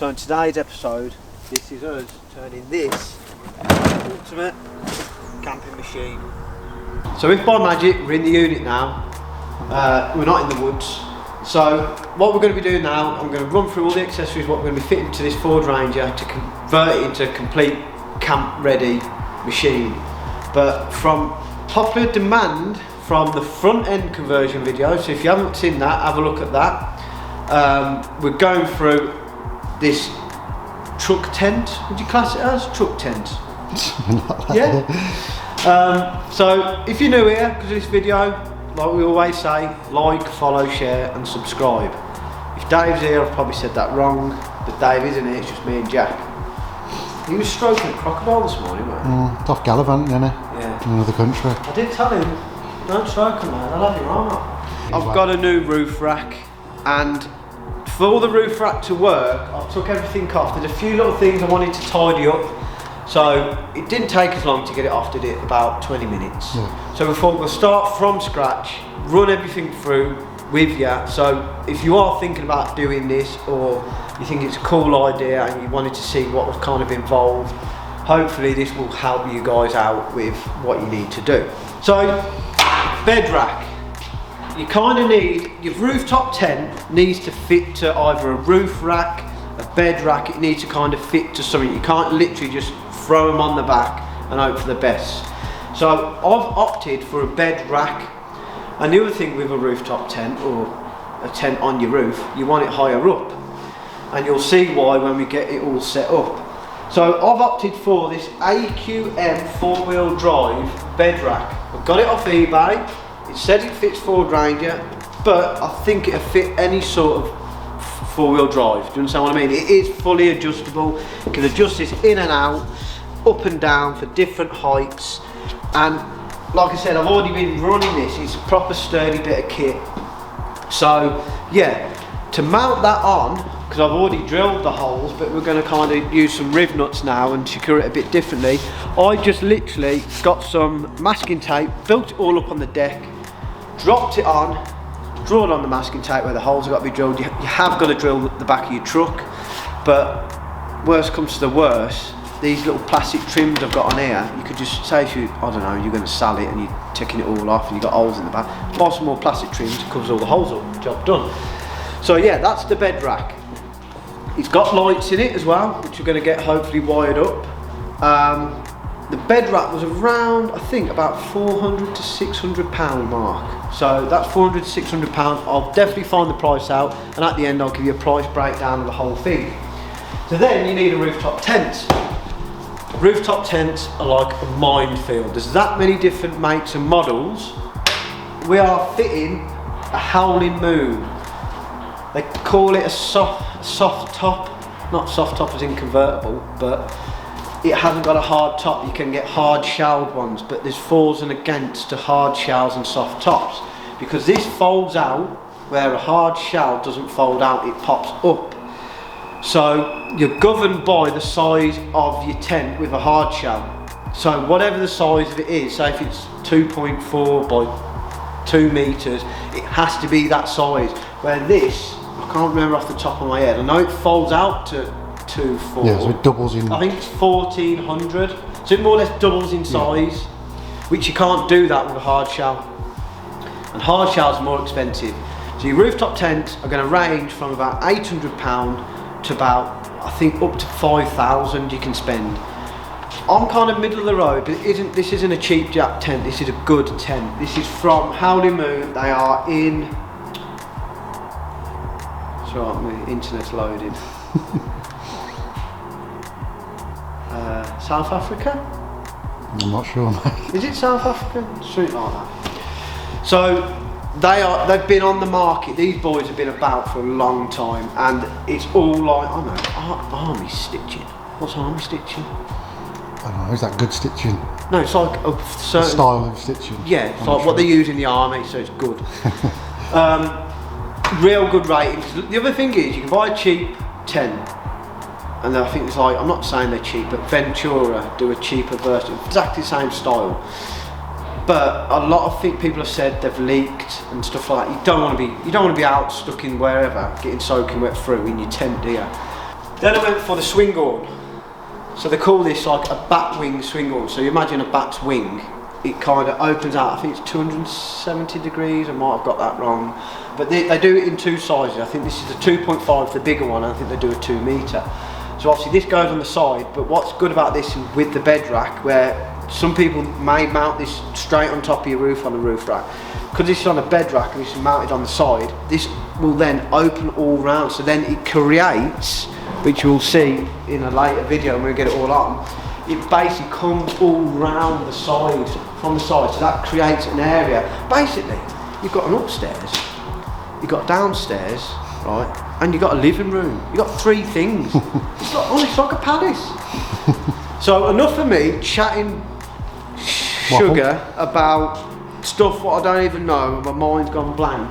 So in today's episode, this is us turning this ultimate camping machine. So if by magic we're in the unit now, we're not in the woods. So what we're going to be doing now, I'm going to run through all the accessories, what we're going to be fitting to this Ford Ranger to convert it into a complete camp ready machine. But from popular demand from the front end conversion video, so if you haven't seen that, have a look at that. We're going through this truck tent. Would you class it as truck tent? Yeah. So if you're new here because of this video, like we always say, like, follow, share and subscribe. If Dave's here, I've probably said that wrong, but Dave isn't here, it's just me and Jack. He was stroking a crocodile this morning, weren't he? Tough gallivanting, isn't he? Yeah. In another country. I did tell him, don't stroke him, man, they'll have you wrong. I've got a new roof rack, and for the roof rack to work, I took everything off. There's a few little things I wanted to tidy up, so it didn't take as long to get it off, did it? About 20 minutes. Yeah. So we thought we'll start from scratch, run everything through with you. So if you are thinking about doing this, or you think it's a cool idea and you wanted to see what was kind of involved, hopefully this will help you guys out with what you need to do. So, bed rack. You kind of need, your rooftop tent needs to fit to either a roof rack, a bed rack. It needs to kind of fit to something. You can't literally just throw them on the back and hope for the best. So I've opted for a bed rack. And the other thing with a rooftop tent, or a tent on your roof, you want it higher up. And you'll see why when we get it all set up. So I've opted for this AQM 4-wheel drive bed rack. I've got it off eBay. It said it fits Ford Ranger, but I think it'll fit any sort of 4-wheel drive. Do you understand what I mean? It is fully adjustable. You can adjust this in and out, up and down for different heights. And like I said, I've already been running this. It's a proper sturdy bit of kit. So yeah, to mount that on, because I've already drilled the holes, but we're going to kind of use some riv nuts now and secure it a bit differently. I just literally got some masking tape, built it all up on the deck, dropped it on, drilled on the masking tape where the holes have got to be drilled. You have got to drill the back of your truck, but worst comes to the worst, these little plastic trims I've got on here, you could just say if you, I don't know, you're going to sell it and you're taking it all off and you've got holes in the back, buy some more plastic trims, it covers all the holes up, job done. So yeah, that's the bed rack. It's got lights in it as well, which you're going to get hopefully wired up. The bed rack was around, I think, about £400 to £600 mark. So that's £400 to £600. I'll definitely find the price out, and at the end I'll give you a price breakdown of the whole thing. So then you need a rooftop tent. Rooftop tents are like a minefield. There's that many different makes and models. We are fitting a Howling Moon. They call it a soft top, not soft top as in convertible, but it hasn't got a hard top. You can get hard shelled ones, but there's fors and against to hard shells and soft tops, because this folds out where a hard shell doesn't fold out, it pops up. So you're governed by the size of your tent with a hard shell. So whatever the size of it is, say if it's 2.4 by 2 meters, it has to be that size. Where this, I can't remember off the top of my head, I know it folds out to 2.4. Yeah, so it doubles in. I think it's 1400. So it more or less doubles in size, which you can't do that with a hard shell. And hard shells are more expensive. So your rooftop tents are going to range from about £800 to about, I think, up to 5,000 you can spend. I'm kind of middle of the road, but this isn't a cheap jack tent, this is a good tent. This is from Howling Moon. They are in, sorry, my internet's loading. South Africa? I'm not sure, mate. Is it South Africa? Something like that. So they've been on the market. These boys have been about for a long time, and it's all like, I know, army stitching. What's army stitching? I don't know, is that good stitching? No, it's like a certain style of stitching. Yeah, it's like what they use in the army, so it's good. Real good ratings. The other thing is, you can buy a cheap tent, and I think it's like, I'm not saying they're cheap, but Ventura do a cheaper version, exactly the same style. But a lot of people have said they've leaked and stuff like that. You don't want to be out stuck in wherever, getting soaking wet through in your tent, do you? Then I went for the swing horn. So they call this like a bat wing swing horn. So you imagine a bat's wing, it kind of opens out, I think it's 270 degrees, I might have got that wrong. But they do it in two sizes. I think this is a 2.5, the bigger one, and I think they do a 2 metre. So obviously this goes on the side, but what's good about this with the bed rack, where some people may mount this straight on top of your roof on a roof rack, because this is on a bed rack and this is mounted on the side, this will then open all round, so then it creates, which you'll see in a later video when we get it all on, it basically comes all round the side, from the side, so that creates an area. Basically, you've got an upstairs, you've got downstairs, right, and you've got a living room. You've got 3 things. It's like a palace. So enough of me chatting sugar about stuff what I don't even know, my mind's gone blank.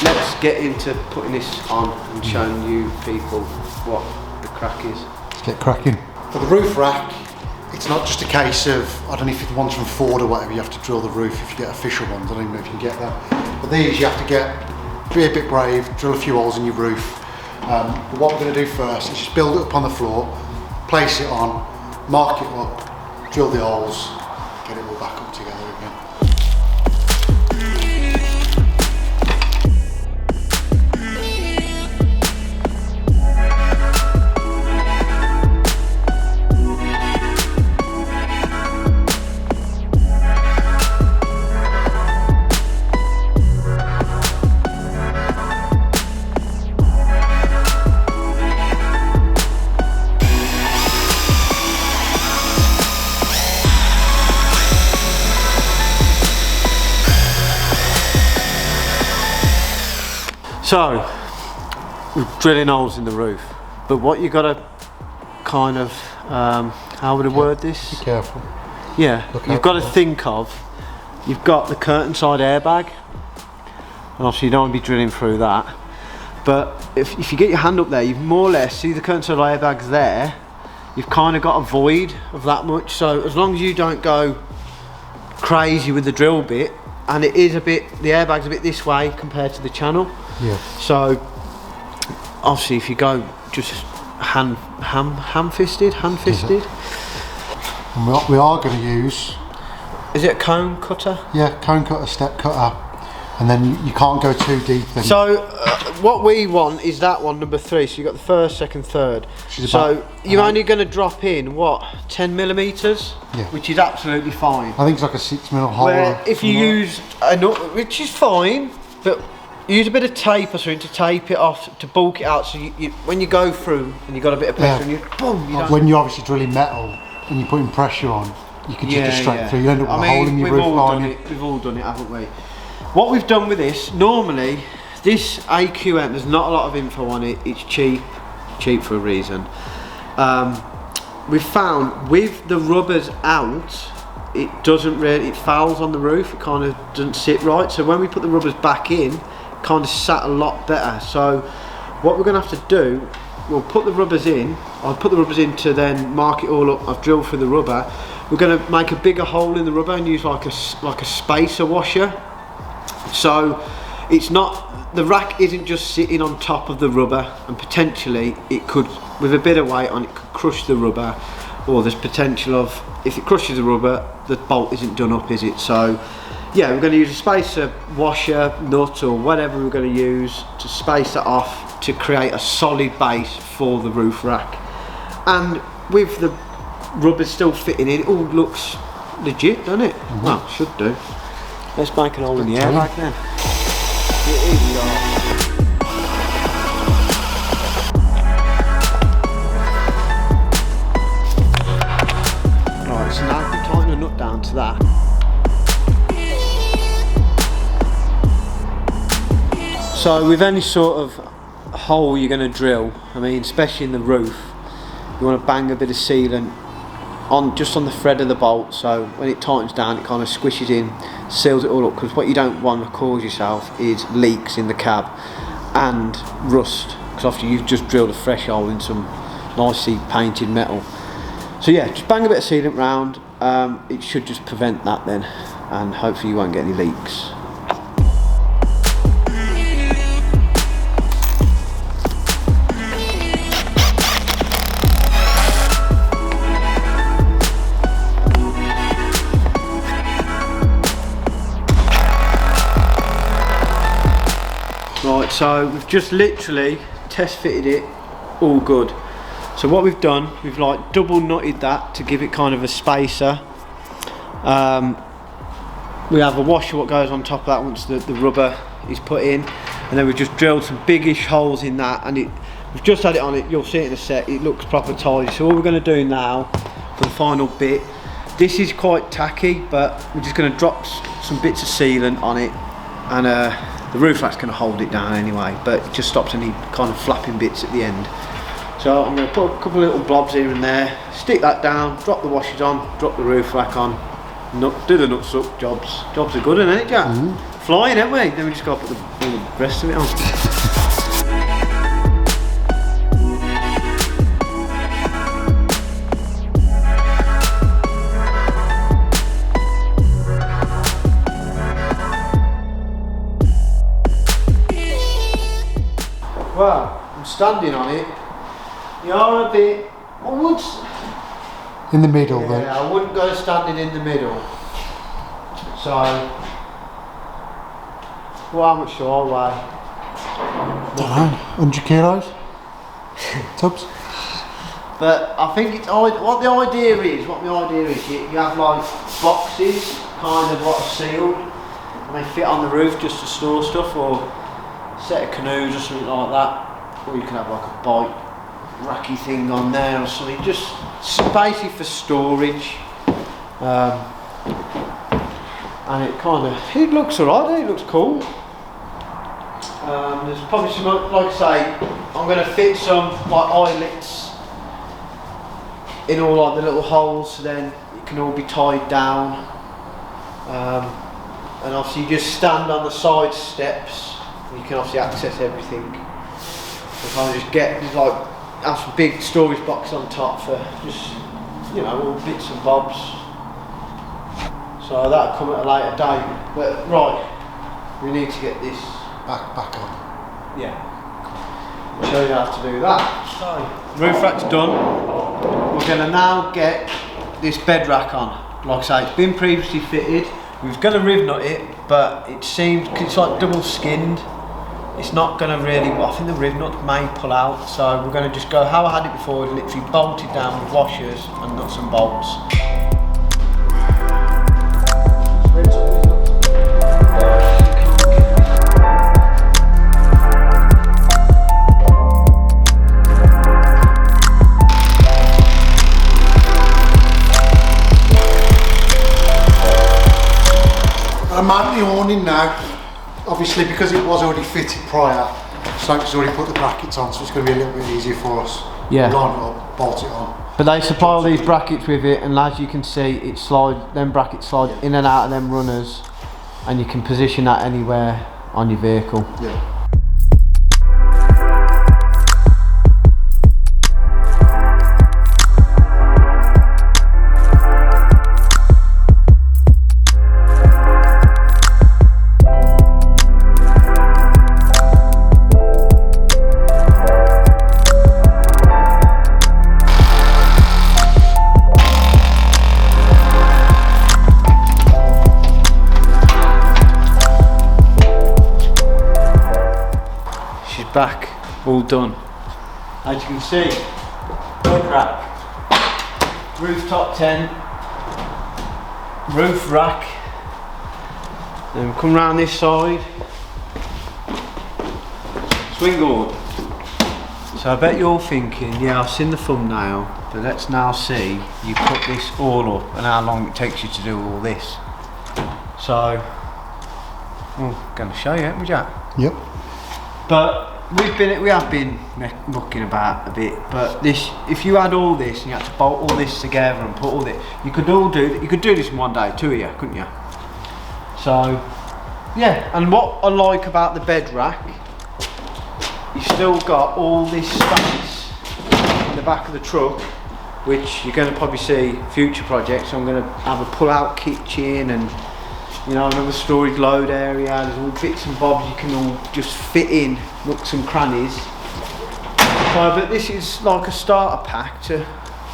Let's get into putting this on and showing you people what the crack is. Let's get cracking. For the roof rack, it's not just a case of, I don't know if it's ones from Ford or whatever, you have to drill the roof if you get official ones, I don't even know if you can get that. But these you have to be a bit brave, drill a few holes in your roof. But what we're going to do first is just build it up on the floor, place it on, mark it up, drill the holes, get it all back up together again. So, we're drilling holes in the roof, but what you got to kind of, how would I word this? Be careful. Yeah, you've got to think of, you've got the curtain side airbag, and obviously you don't want to be drilling through that, but if you get your hand up there, you more or less see the curtain side airbag's there, you've kind of got a void of that much, so as long as you don't go crazy with the drill bit, and it is a bit, the airbag's a bit this way compared to the channel. Yeah. So obviously if you go just hand-fisted. And what we are going to use, is it a cone cutter? Yeah, cone cutter, step cutter, and then you can't go too deep. Then. So what we want is that one, number 3. So you got the first, second, third. So you're only going to drop in what, 10 millimeters? Yeah. Which is absolutely fine. I think it's like a 6 mil hole. Where if you use which is fine, but use a bit of tape or something to tape it off, to bulk it out, so you when you go through and you got a bit of pressure, and you boom. When you're obviously drilling metal and you're putting pressure on, you can just straight through. You end up with a hole in your roof lining. We've all done it, haven't we? What we've done with this, normally, this AQM, there's not a lot of info on it. It's cheap for a reason. We've found with the rubbers out, it doesn't really, it fouls on the roof. It kind of doesn't sit right. So when we put the rubbers back in, it kind of sat a lot better. So what we're going to have to do, we'll put the rubbers in. I'll put the rubbers in to then mark it all up. I've drilled through the rubber. We're going to make a bigger hole in the rubber and use like a spacer washer. So it's not, the rack isn't just sitting on top of the rubber, and potentially it could, with a bit of weight on it, could crush the rubber, or there's potential of, if it crushes the rubber, the bolt isn't done up, is it? So yeah, we're going to use a spacer washer, nut, or whatever we're going to use to space that off to create a solid base for the roof rack. And with the rubber still fitting in, it all looks legit, doesn't it? Mm-hmm. Well, should do. Let's make an hole in the airbag then. Here we are. Right, so now I can tighten the nut down to that. So with any sort of hole you're going to drill, I mean, especially in the roof, you want to bang a bit of sealant on just on the thread of the bolt, so when it tightens down it kind of squishes in, seals it all up, because what you don't want to cause yourself is leaks in the cab and rust, because after you've just drilled a fresh hole in some nicely painted metal. So yeah, just bang a bit of sealant round, it should just prevent that then, and hopefully you won't get any leaks. So we've just literally test fitted it, all good. So what we've done, we've like double nutted that to give it kind of a spacer. We have a washer what goes on top of that once the rubber is put in, and then we've just drilled some biggish holes in that, and we've just had it on it, you'll see it in a sec, it looks proper tidy. So all we're going to do now for the final bit, this is quite tacky, but we're just going to drop some bits of sealant on it, and the roof rack's going to hold it down anyway, but it just stops any kind of flapping bits at the end. So I'm going to put a couple of little blobs here and there, stick that down, drop the washers on, drop the roof rack on, do the nuts up, jobs are good, isn't it, Jack? Flying, ain't we? Then we just got to put all the rest of it on. Well, I'm standing on it. You are a bit, I would... In the middle, yeah, then? I wouldn't go standing in the middle. So, well, how much do I weigh? Don't know, 100 kilos? Tubs? But I think it's, what the idea is, you have like boxes, kind of what are sealed, and they fit on the roof just to store stuff, or a set of canoes or something like that, or you can have like a bike racky thing on there or something, just basically for storage. And it looks alright, it looks cool. There's probably some, like I say, I'm going to fit some like eyelets in all like the little holes, so then it can all be tied down. And obviously you just stand on the side steps, and you can obviously access everything. So kind of just have some big storage box on top for just, you know, all bits and bobs. So that'll come at a later date. But right, we need to get this Back on. Yeah. I'll show you how to do that. So, roof rack's done. We're going to now get this bed rack on. Like I say, it's been previously fitted. We was going to riv nut it, but it seems, cause it's like double skinned, it's not going to really, I think the riv nut may pull out. So we're going to just go how I had it before, literally bolted down with washers and nuts and bolts. I'm at the awning now, obviously because it was already fitted prior, Soap's already put the brackets on, so it's going to be a little bit easier for us. Yeah. Line it up, bolt it on. But they supply all these brackets with it, and as you can see, them brackets slide in and out of them runners, and you can position that anywhere on your vehicle. Yeah. Back, all done. As you can see, bed rack, rooftop tent, roof rack. Then we come round this side, swing board. So I bet you're thinking, yeah, I've seen the thumbnail, but let's now see you put this all up and how long it takes you to do all this. So, I'm going to show you, haven't we, Jack? Yep. But we have been mucking about a bit, but this, if you had all this and you had to bolt all this together and put all this, you could do this in one day, two of you, couldn't you? So yeah, and what I like about the bed rack, you've still got all this space in the back of the truck, which you're going to probably see future projects. I'm going to have a pull-out kitchen and, you know, another storage load area. There's all bits and bobs you can all just fit in, nooks and crannies. So, but this is like a starter pack to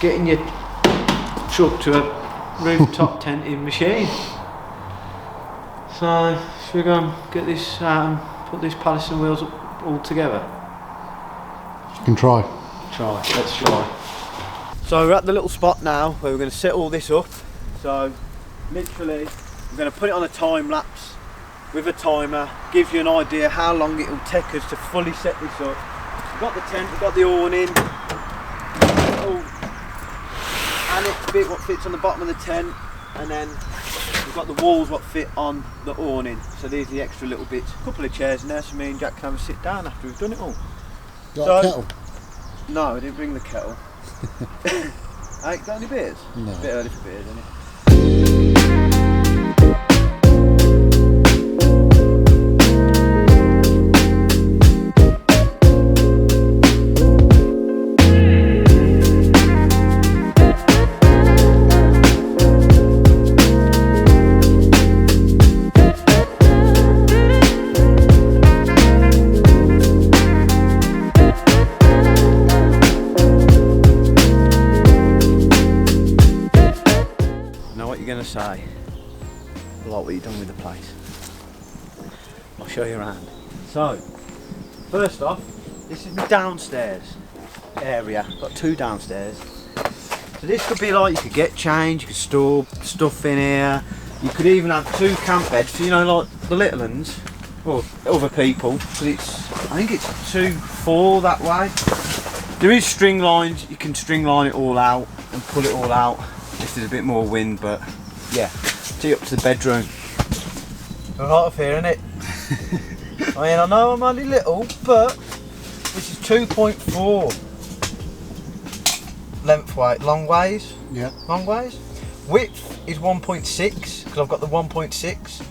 getting your truck to a rooftop tenting machine. So, should we go and get this, put this Pallison wheels up? all together? You can try. Let's try. So we're at the little spot now where we're going to set all this up. So literally we're going to put it on a time lapse with a timer, gives you an idea how long it will take us to fully set this up. We've got the tent, we've got the awning, little annex bit what fits on the bottom of the tent, and then we've got the walls what fit on the awning. So these are the extra little bits. A couple of chairs in there so me and Jack can have a sit down after we've done it all. Got a kettle? No, I didn't bring the kettle. Hey, got any beers? No. It's a bit early for beers, isn't it? Say like what you've done with the place. I'll show you around. So first off, this is the downstairs area. Got two downstairs. So this could be like, you could get change, you could store stuff in here, you could even have two camp beds for, you know, like the little ones or other people, but I think it's 2-4 that way. There is string lines, you can string line it all out and pull it all out if there's a bit more wind, but yeah, tee up to the bedroom. A lot of here, innit? I mean, I know I'm only little, but this is 2.4 lengthwise, long ways. Yeah. Long ways. Width is 1.6 because I've got the 1.6.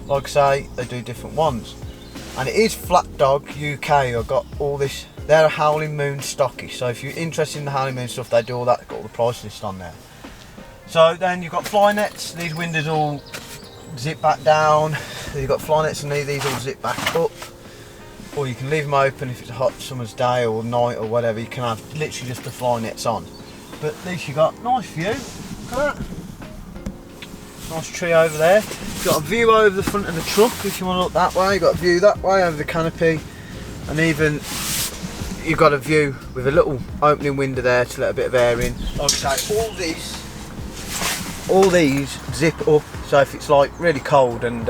Like I say, they do different ones, and it is Flat Dog UK. I've got all this. They're a Howling Moon stockish, so if you're interested in the Howling Moon stuff, they do all that. They've got all the price list on there. So then you've got fly nets. These windows all zip back down. You've got fly nets and these all zip back up. Or you can leave them open if it's a hot summer's day or night or whatever. You can have literally just the fly nets on. But at least you've got nice view. Look at that. Nice tree over there. You've got a view over the front of the truck if you want to look that way. You've got a view that way over the canopy. And even you've got a view with a little opening window there to let a bit of air in. Like I say, all these zip up, so if it's like really cold and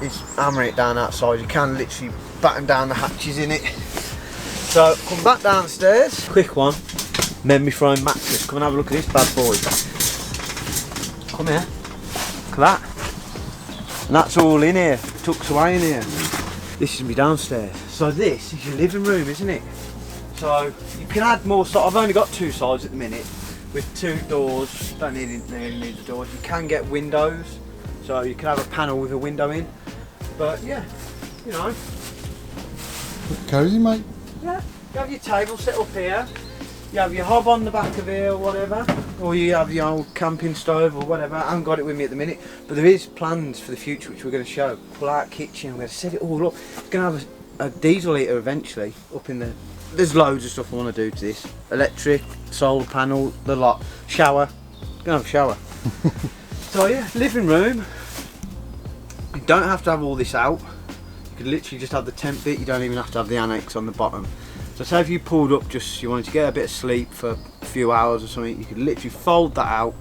it's hammering it down outside, you can literally batten down the hatches in it. So come back downstairs, quick one, memory foam mattress. Come and have a look at this bad boy. Come here, look at that. And that's all in here, tucked away in here. This is me downstairs. So this is your living room, isn't it? So you can add more stuff. I've only got two sides at the minute. With two doors, don't need the doors. You can get windows, so you can have a panel with a window in. But yeah, you know. Look cosy, mate. Yeah, you have your table set up here. You have your hob on the back of here or whatever, or you have your old camping stove or whatever. I haven't got it with me at the minute, but there is plans for the future which we're going to show. Pull out kitchen, we're going to set it all up. It's going to have a diesel heater eventually up in there. There's loads of stuff I want to do to this. Electric, solar panel, the lot. Shower. Gonna have a shower. So yeah, living room. You don't have to have all this out. You could literally just have the tent bit. You don't even have to have the annex on the bottom. So say if you pulled up, just you wanted to get a bit of sleep for a few hours or something, you could literally fold that out.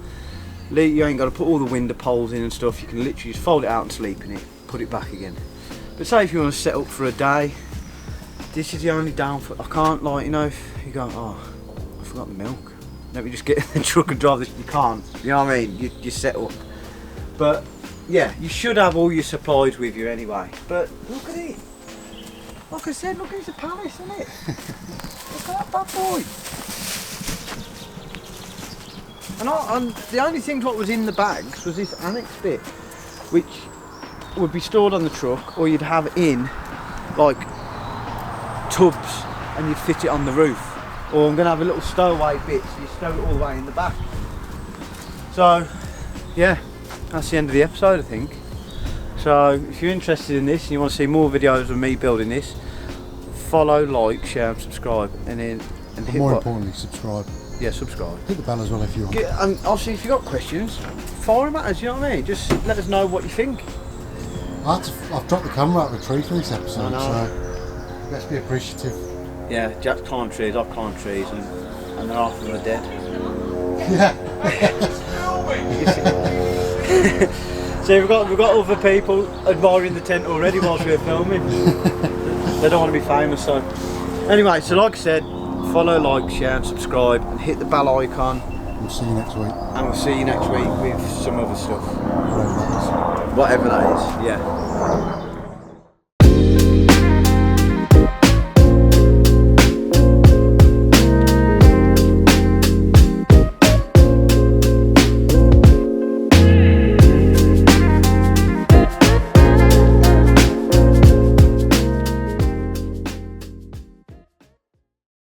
You ain't got to put all the window poles in and stuff. You can literally just fold it out and sleep in it. Put it back again. But say if you want to set up for a day, this is the only downfall. I can't, like, you know, if you go, oh, I forgot the milk. Let me just get in the truck and drive this. You can't. You know what I mean? You set up. But yeah, you should have all your supplies with you anyway. But look at it. Like I said, look, it's a palace, isn't it? Look at that bad boy. And the only thing what was in the bags was this annex bit, which would be stored on the truck, or you'd have in like tubs and you'd fit it on the roof. Or I'm going to have a little stowaway bit, so you stow it all the way in the back. So yeah, that's the end of the episode, I think. So if you're interested in this and you want to see more videos of me building this, follow, like, share and subscribe, and then hit more what? Importantly, subscribe. Yeah, subscribe. Hit the bell as well if you want. And obviously if you've got questions, fire them at us, you know what I mean? Just let us know what you think. I've dropped the camera out of the tree for this episode, so Let's be appreciative. Yeah, Jack's climbed trees, I've climbed trees, and then half of them are dead. Yeah. So we've got other people admiring the tent already whilst we're filming. They don't want to be famous, so. Anyway, so like I said, follow, like, share and subscribe and hit the bell icon. We'll see you next week. And we'll see you next week with some other stuff. Whatever that is. Whatever that is, yeah.